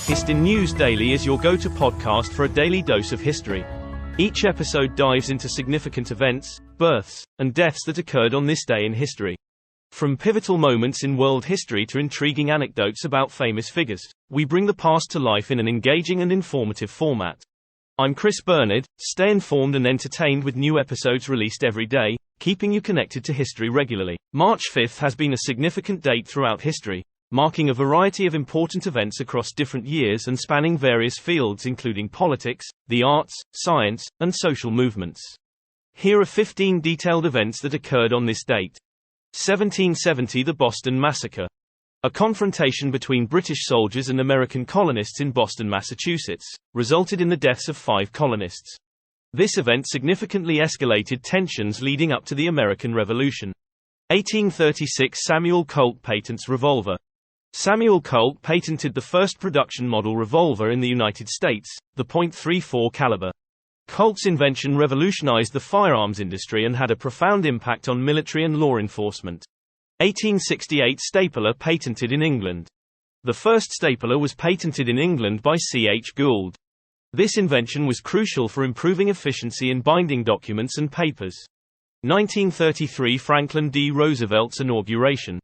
Histin News Daily is your go-to podcast for a daily dose of history. Each episode dives into significant events, births, and deaths that occurred on this day in history. From pivotal moments in world history to intriguing anecdotes about famous figures, we bring the past to life in an engaging and informative format. I'm Chris Bernard. Stay informed and entertained with new episodes released every day, keeping you connected to history regularly. March 5th has been a significant date throughout history, marking a variety of important events across different years and spanning various fields including politics, the arts, science, and social movements. Here are 15 detailed events that occurred on this date. 1770 – The Boston Massacre. A confrontation between British soldiers and American colonists in Boston, Massachusetts, resulted in the deaths of 5 colonists. This event significantly escalated tensions leading up to the American Revolution. 1836 – Samuel Colt patents revolver. Samuel Colt patented the first production model revolver in the United States, the .34 caliber. Colt's invention revolutionized the firearms industry and had a profound impact on military and law enforcement. 1868 Stapler patented in England. The first stapler was patented in England by C.H. Gould. This invention was crucial for improving efficiency in binding documents and papers. 1933 Franklin D. Roosevelt's inauguration.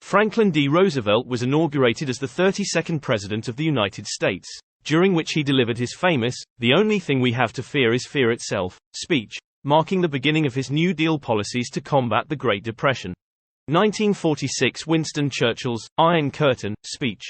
Franklin D. Roosevelt was inaugurated as the 32nd President of the United States, during which he delivered his famous, "The only thing we have to fear is fear itself," speech, marking the beginning of his New Deal policies to combat the Great Depression. 1946 Winston Churchill's "Iron Curtain" speech.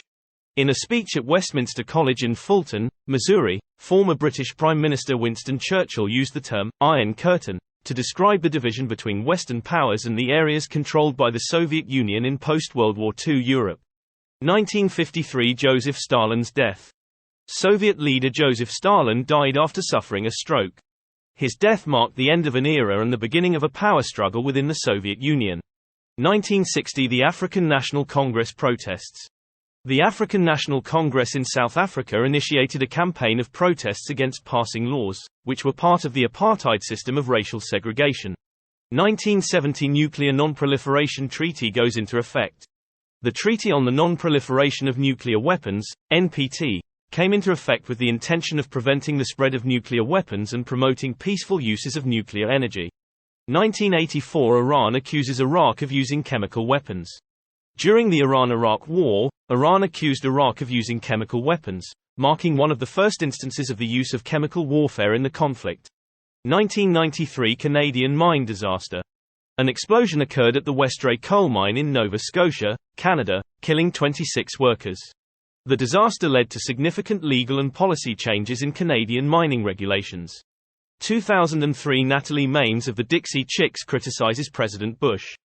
In a speech at Westminster College in Fulton, Missouri, former British Prime Minister Winston Churchill used the term "Iron Curtain" to describe the division between Western powers and the areas controlled by the Soviet Union in post-World War II Europe. 1953 Joseph Stalin's death. Soviet leader Joseph Stalin died after suffering a stroke. His death marked the end of an era and the beginning of a power struggle within the Soviet Union. 1960 The African National Congress protests. The African National Congress in South Africa initiated a campaign of protests against passing laws, which were part of the apartheid system of racial segregation. 1970 Nuclear Non-Proliferation Treaty goes into effect. The Treaty on the Non-Proliferation of Nuclear Weapons, NPT, came into effect with the intention of preventing the spread of nuclear weapons and promoting peaceful uses of nuclear energy. 1984 Iran accuses Iraq of using chemical weapons. During the Iran-Iraq War, Iran accused Iraq of using chemical weapons, marking one of the first instances of the use of chemical warfare in the conflict. 1993 Canadian mine disaster. An explosion occurred at the Westray coal mine in Nova Scotia, Canada, killing 26 workers. The disaster led to significant legal and policy changes in Canadian mining regulations. 2003 Natalie Maines of the Dixie Chicks criticizes President Bush.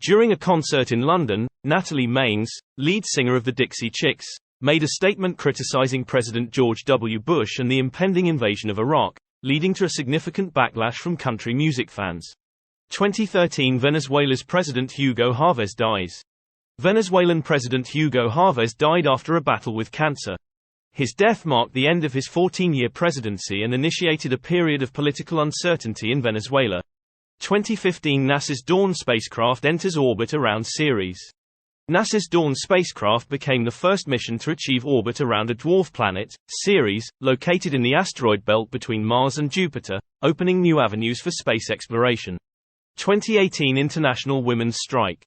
During a concert in London, Natalie Maines, lead singer of the Dixie Chicks, made a statement criticizing President George W. Bush and the impending invasion of Iraq, leading to a significant backlash from country music fans. 2013 Venezuela's President Hugo Chavez dies. Venezuelan President Hugo Chavez died after a battle with cancer. His death marked the end of his 14-year presidency and initiated a period of political uncertainty in Venezuela. 2015 NASA's Dawn spacecraft enters orbit around Ceres. NASA's Dawn spacecraft became the first mission to achieve orbit around a dwarf planet, Ceres, located in the asteroid belt between Mars and Jupiter, opening new avenues for space exploration. 2018 International Women's Strike.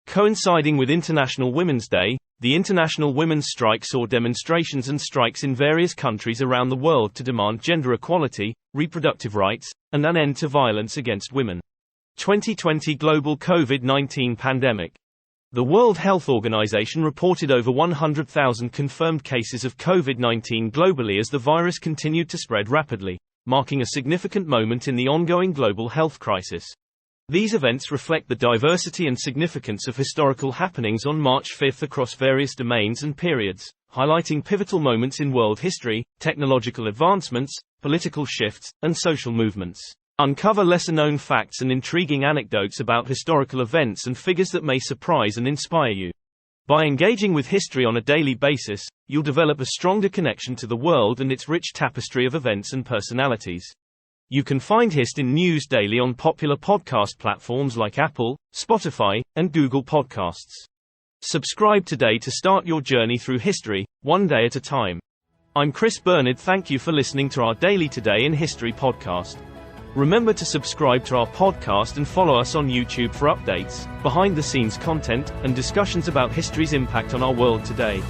Coinciding with International Women's Day, the International Women's Strike saw demonstrations and strikes in various countries around the world to demand gender equality, reproductive rights, and an end to violence against women. 2020 Global COVID-19 pandemic. The World Health Organization reported over 100,000 confirmed cases of COVID-19 globally as the virus continued to spread rapidly, marking a significant moment in the ongoing global health crisis. These events reflect the diversity and significance of historical happenings on March 5 across various domains and periods, highlighting pivotal moments in world history, technological advancements, political shifts, and social movements. Uncover lesser-known facts and intriguing anecdotes about historical events and figures that may surprise and inspire you. By engaging with history on a daily basis, you'll develop a stronger connection to the world and its rich tapestry of events and personalities. You can find Histin News Daily on popular podcast platforms like Apple, Spotify, and Google Podcasts. Subscribe today to start your journey through history, one day at a time. I'm Chris Bernard. Thank you for listening to our daily Today in History podcast. Remember to subscribe to our podcast and follow us on YouTube for updates, behind-the-scenes content, and discussions about history's impact on our world today.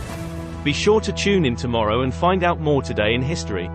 Be sure to tune in tomorrow and find out more today in history.